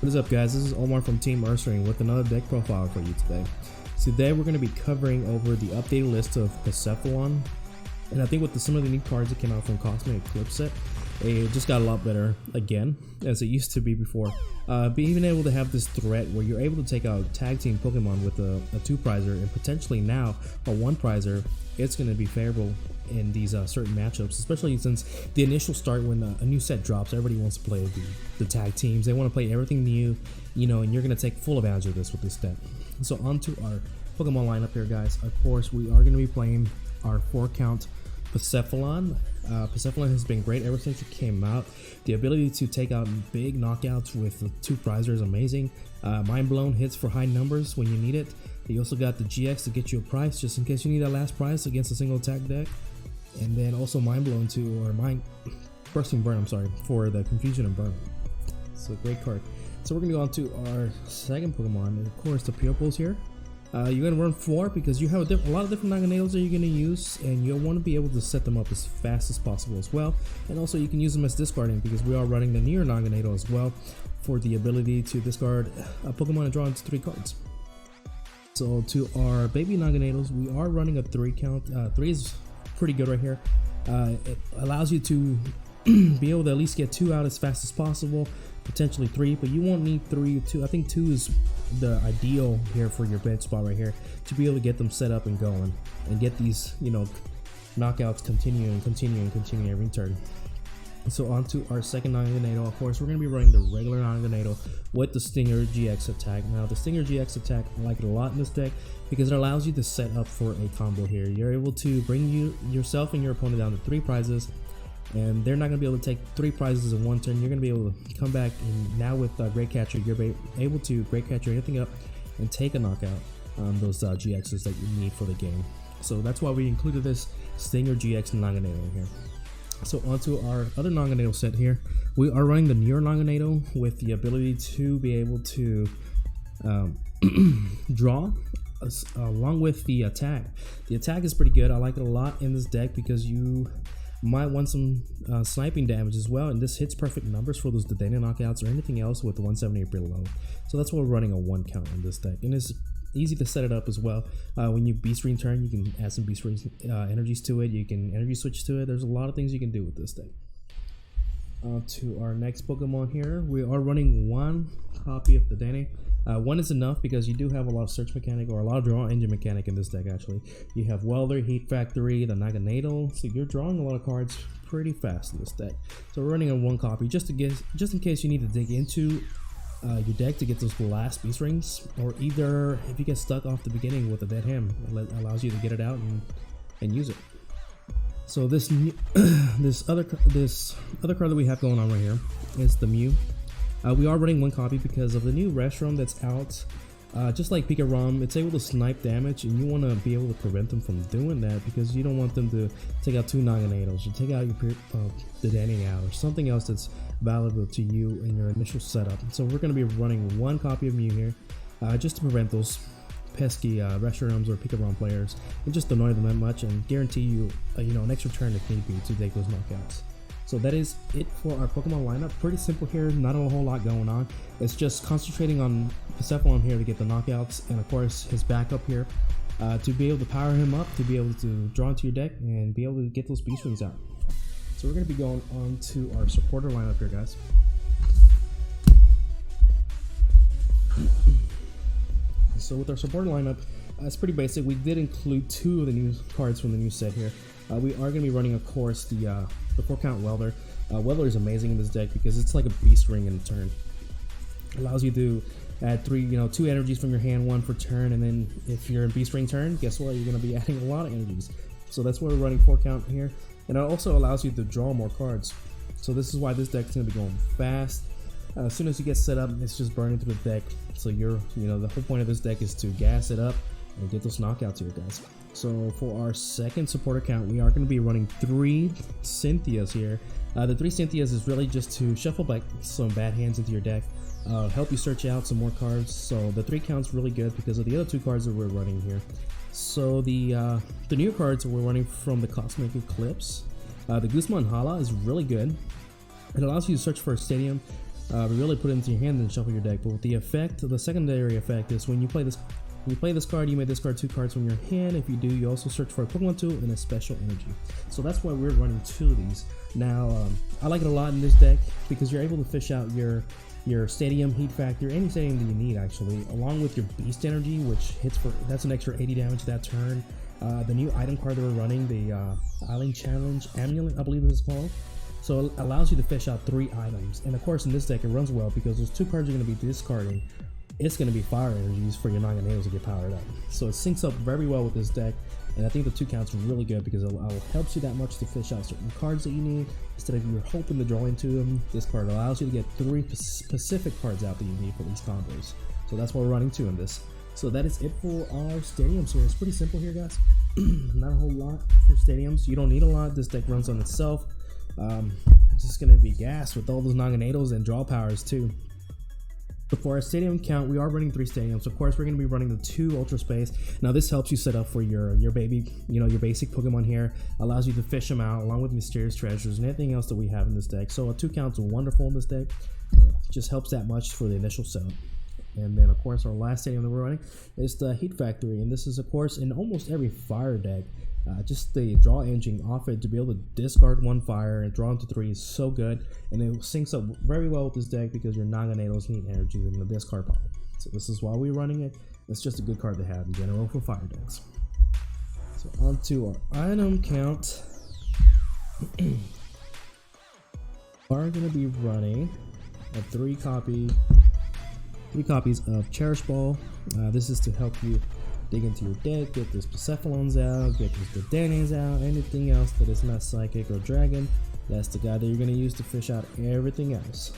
What is up, guys? This is Omar from Team Ursaring with another deck profile for you today. So today we're going to be covering over the updated list of Blacephalon, and I think with some of the new cards that came out from Cosmic Eclipse set, it just got a lot better again as it used to be before. Being able to have this threat where you're able to take out tag team Pokemon with a 2-prizer and potentially now a 1-prizer, it's going to be favorable in these certain matchups, especially since the initial start when a new set drops, everybody wants to play the tag teams. They want to play everything new, you know, and you're going to take full advantage of this with this deck. So on to our Pokemon lineup here, guys. Of course, we are going to be playing our 4-count Blacephalon. Blacephalon has been great ever since it came out. The ability to take out big knockouts with the 2-prizer is amazing. Mind blown hits for high numbers when you need it. You also got the GX to get you a price just in case you need that last price against a single attack deck. And then also Mind Blown too, or Mind Bursting Burn, I'm sorry, for the Confusion and Burn. So great card. So we're gonna go on to our second Pokemon, and of course the Pupils here. You're gonna run 4 because you have a lot of different Naganadels that you're gonna use, and you'll want to be able to set them up as fast as possible as well. And also you can use them as discarding because we are running the Near Naganadel as well for the ability to discard a Pokemon and draw into 3 cards. So to our baby Naganadels, we are running a 3-count. 3 is pretty good right here. It allows you to be able to at least get 2 out as fast as possible, potentially 3, but you won't need 3 or 2. I think 2 is the ideal here for your bench spot right here, to be able to get them set up and going and get these, you know, knockouts continue every turn. So on to our second Naganadel. Of course, we're going to be running the regular Naganadel with the Stinger GX attack. Now, the Stinger GX attack, I like it a lot in this deck because it allows you to set up for a combo here. You're able to bring yourself and your opponent down to 3 prizes, and they're not going to be able to take 3 prizes in 1 turn. You're going to be able to come back, and now with Great Catcher, you're able to Great Catcher anything up and take a knockout on those GXs that you need for the game. So that's why we included this Stinger GX Naganadel here. So onto our other Naganadel set here, we are running the Near Naganadel with the ability to be able to draw along with the attack. The attack is pretty good. I like it a lot in this deck because you might want some sniping damage as well, and this hits perfect numbers for those Dedenne knockouts or anything else with the 170 or below. So that's why we're running a 1-count in this deck, and it's easy to set it up as well. When you Beast Ring turn, you can add some Beast Ring energies to it. You can energy switch to it. There's a lot of things you can do with this deck. To our next Pokemon here, we are running 1 copy of Dedenne. 1 is enough because you do have a lot of search mechanic or a lot of draw engine mechanic in this deck. Actually, you have Welder, Heat Factory, the Naganadel, so you're drawing a lot of cards pretty fast in this deck. So we're running a 1 copy just in case you need to dig into your deck to get those last Beast Rings, or either if you get stuck off the beginning with a dead hand, it allows you to get it out and use it. So this other card that we have going on right here is the Mew. We are running 1 copy because of the new Restroom that's out. Just like Pika Rom, it's able to snipe damage, and you want to be able to prevent them from doing that because you don't want them to take out 2 Naganadels or take out your Dedenne out or something else that's valuable to you in your initial setup. So we're going to be running 1 copy of Mew here just to prevent those pesky Restrooms or Pika Rom players and just annoy them that much and guarantee you, an extra turn if need be to take those knockouts. So that is it for our Pokemon lineup. Pretty simple here, not a whole lot going on. It's just concentrating on Blacephalon here to get the knockouts, and of course his backup here to be able to power him up, to be able to draw into your deck and be able to get those Beast Rings out. So we're going to be going on to our supporter lineup here, guys. So with our supporter lineup, it's pretty basic. We did include 2 of the new cards from the new set here. We are going to be running, of course, the 4-count Welder. Welder is amazing in this deck because it's like a Beast Ring in a turn. It allows you to add 2 energies from your hand, 1 for turn, and then if you're in Beast Ring turn, guess what? You're going to be adding a lot of energies. So that's why we're running 4-count here, and it also allows you to draw more cards. So this is why this deck is going to be going fast. As soon as you get set up, it's just burning through the deck. So the whole point of this deck is to gas it up and get those knockouts here, guys. So for our second supporter count, we are going to be running 3 Cynthias here. The 3 Cynthias is really just to shuffle back some bad hands into your deck, help you search out some more cards. So the 3 count's really good because of the other 2 cards that we're running here. So the new cards we're running from the Cosmic Eclipse. The Guzma Hala is really good. It allows you to search for a stadium really put it into your hand and shuffle your deck. But with the effect, the secondary effect is when you play this card, you may discard 2 cards from your hand. If you do, you also search for a Pokemon tool and a special energy. So that's why we're running 2 of these. Now, I like it a lot in this deck because you're able to fish out your Stadium, Heat Factor, any Stadium that you need actually, along with your Beast Energy, which hits that's an extra 80 damage that turn. The new item card that we're running, the Island Challenge Amulet, I believe this is called. So it allows you to fish out 3 items. And of course in this deck it runs well because those 2 cards you're going to be discarding, it's going to be fire energies for your Naganadels to get powered up. So it syncs up very well with this deck, and I think the 2 count's really good because it helps you that much to fish out certain cards that you need. Instead of you're hoping to draw into them, this card allows you to get 3 specific cards out that you need for these combos. So that's why we're running 2 in this. So that is it for our stadiums. So it's pretty simple here, guys. Not a whole lot for stadiums. You don't need a lot. This deck runs on itself. It's just going to be gas with all those Naganadels and draw powers too. So for our stadium count, we are running 3 stadiums. Of course, we're going to be running the 2 Ultra Space. Now this helps you set up for your baby, your basic Pokemon here. Allows you to fish them out along with Mysterious Treasures and anything else that we have in this deck. So a 2 count's wonderful in this deck. Just helps that much for the initial setup. And then of course our last stadium that we're running is the Heat Factory, and this is of course in almost every fire deck. Just the draw engine off it to be able to discard 1 fire and draw into 3 is so good, and it syncs up very well with this deck because your Naganadels need energies in the discard pile. So this is why we're running it. It's just a good card to have in general for fire decks. So on to our item count. We're going to be running a 3 copies of Cherish Ball. This is to help you dig into your deck, get those Blacephalons out, get those Dodanes out, anything else that is not Psychic or Dragon. That's the guy that you're going to use to fish out everything else.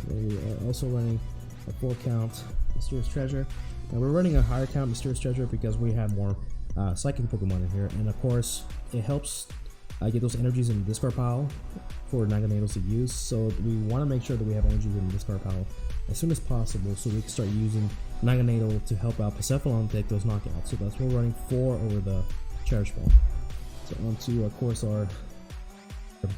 And we are also running a 4 count Mysterious Treasure. Now we're running a higher count Mysterious Treasure because we have more Psychic Pokemon in here, and of course it helps get those energies in the discard pile for Naganadels to use. So we want to make sure that we have energies in the discard pile as soon as possible so we can start using Naganadel to help out Blacephalon take those knockouts. So that's why we're running 4 over the Cherish Ball. So on to of course our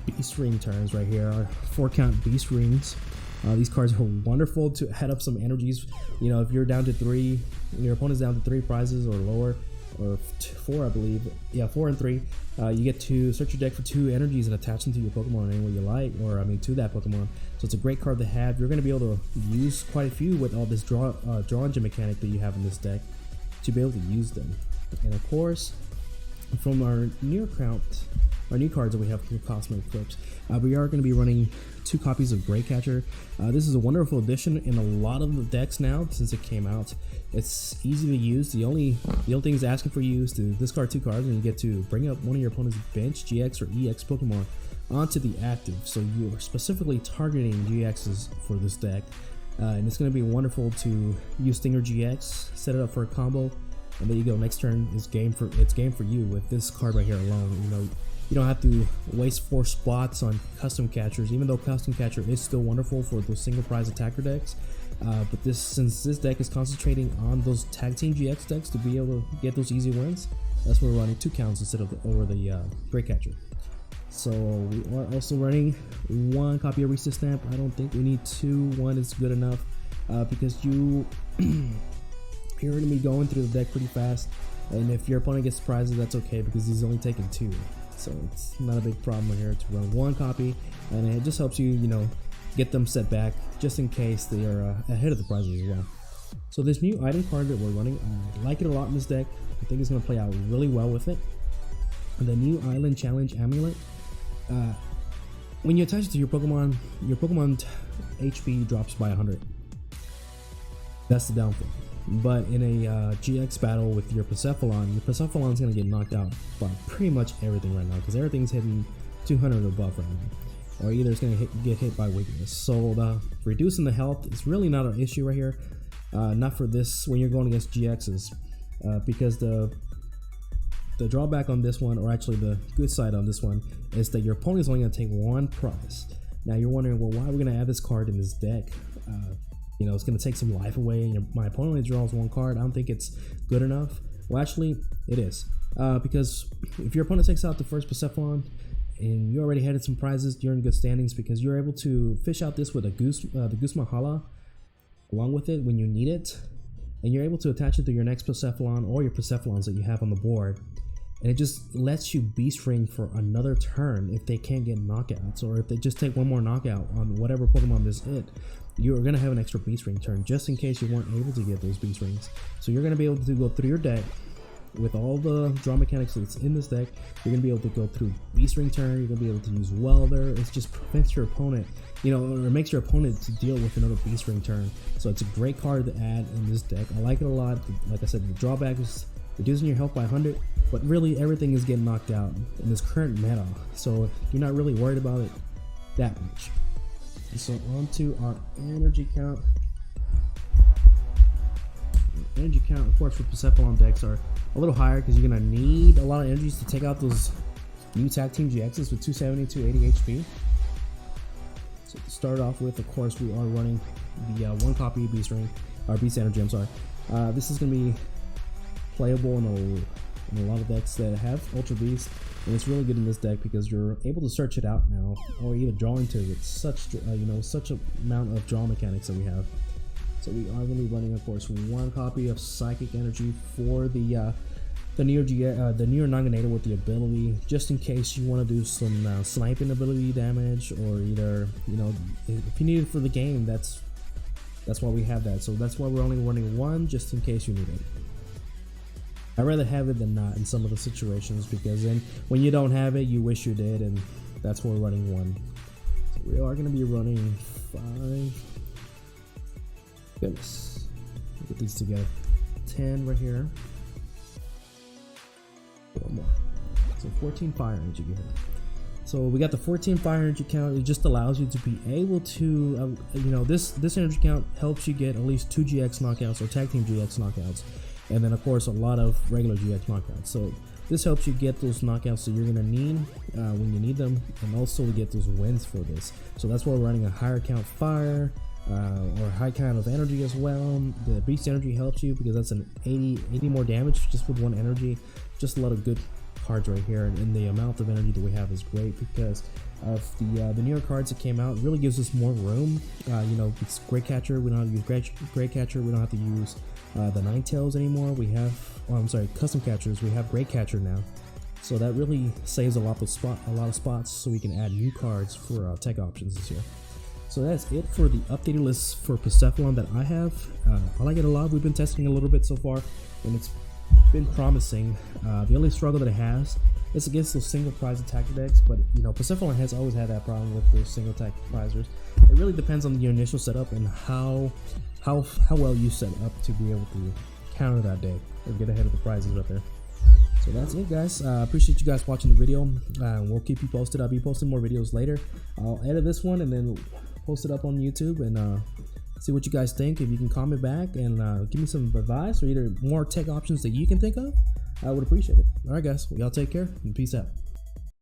Beast Ring turns right here, our 4 count Beast Rings. These cards are wonderful to head up some energies. If you're down to 3, your opponent's down to 3 prizes or lower, or 4 I believe, yeah, 4 and 3, you get to search your deck for 2 energies and attach them to your Pokemon any way you like, or to that Pokemon. So it's a great card to have. You're going to be able to use quite a few with all this draw engine mechanic that you have in this deck to be able to use them. And of course, from our new cards that we have from Cosmic Eclipse, we are going to be running 2 copies of Great Catcher. This is a wonderful addition in a lot of the decks now since it came out. It's easy to use. The only thing it's asking for you is to discard 2 cards, and you get to bring up one of your opponent's bench GX or EX Pokemon onto the active. So you are specifically targeting GXs for this deck, and it's going to be wonderful to use Stinger GX, set it up for a combo, and there you go. Next turn is game for you with this card right here alone. You don't have to waste 4 spots on custom catchers, even though custom catcher is still wonderful for those single prize attacker decks. But since this deck is concentrating on those tag team GX decks to be able to get those easy wins, that's why we're running 2 counts instead of over the Great Catcher. So we are also running 1 copy of Resist Stamp. I don't think we need 2. 1 is good enough because you're going to be going through the deck pretty fast, and if your opponent gets prizes, that's okay because he's only taking 2. So it's not a big problem here to run 1 copy, and it just helps you, get them set back just in case they are ahead of the prizes as well. So this new item card that we're running, I like it a lot in this deck. I think it's going to play out really well with it. And the new Island Challenge Amulet, when you attach it to your Pokemon HP drops by 100. That's the downfall. But in a GX battle with your Blacephalon is going to get knocked out by pretty much everything right now because everything's hitting 200 or above right now, or either it's going to get hit by weakness. So reducing the health is really not an issue right here, not for this when you're going against GXs, because the drawback on this one, or actually the good side on this one, is that your opponent is only going to take 1 prize. Now you're wondering, well, why are we going to add this card in this deck? It's going to take some life away, and my opponent only draws 1 card. I don't think it's good enough. Well, actually, it is. Because if your opponent takes out the first Blacephalon, and you already had some prizes. You're in good standings because you're able to fish out this with a the Guzma Hala along with it when you need it, and you're able to attach it to your next Blacephalon or your Blacephalons that you have on the board, and it just lets you beast ring for another turn if they can't get knockouts, or if they just take one more knockout on whatever Pokemon is it. You're gonna have an extra beast ring turn just in case you weren't able to get those beast rings. So you're gonna be able to go through your deck with all the draw mechanics that's in this deck. You're gonna be able to go through beast ring turn. You're gonna be able to use welder. It just prevents your opponent, or makes your opponent to deal with another beast ring turn. So it's a great card to add in this deck. I like it a lot. Like I said, the drawback is reducing your health by 100, but really everything is getting knocked out in this current meta, so you're not really worried about it that much. So on to our energy count. Energy count, of course, for Blacephalon decks are a little higher because you're gonna need a lot of energies to take out those new Tag Team GXs with 270, 280 HP. So to start off with, of course, we are running the 1 copy Beast Ring, or Beast Energy, I'm sorry. This is gonna be playable in a lot of decks that have Ultra Beast, and it's really good in this deck because you're able to search it out now, or either draw into it with such such a amount of draw mechanics that we have. So we are going to be running, of course, 1 copy of Psychic Energy for the Neo Naganado with the ability, just in case you want to do some sniping ability damage, or either if you need it for the game. That's why we have that. So that's why we're only running 1, just in case you need it. I'd rather have it than not in some of the situations, because then when you don't have it, you wish you did, and that's why we're running 1. So we are going to be running 5. Goodness, get these together. 10 right here. 4 more. So 14 fire energy here. So we got the 14 fire energy count. It just allows you to be able to, this energy count helps you get at least 2 GX knockouts or Tag Team GX knockouts. And then, of course, a lot of regular GX knockouts. So this helps you get those knockouts that you're going to need when you need them, and also to get those wins for this. So that's why we're running a higher count fire or high count of energy as well. The beast energy helps you because that's an 80 more damage just with 1 energy. Just a lot of good cards right here, and the amount of energy that we have is great because of the newer cards that came out. It really gives us more room. It's Great Catcher. We don't have to use Great Catcher. We don't have to use the Ninetales anymore. We have, custom catchers. We have Great Catcher now, so that really saves a lot of spots. So we can add new cards for tech options this year. So that's it for the updated list for Blacephalon that I have. I like it a lot. We've been testing a little bit so far, and it's been promising. The only struggle that it has is against those single prize attacker decks, but Blacephalon has always had that problem with those single attack prizers. It really depends on your initial setup and how well you set up to be able to counter that deck or get ahead of the prizes right there. So that's it, guys. Appreciate you guys watching the video. We'll keep you posted. I'll be posting more videos later. I'll edit this one and then post it up on YouTube and see what you guys think. If you can comment back and give me some advice or either more tech options that you can think of, I would appreciate it. All right, guys. Well, y'all take care and peace out.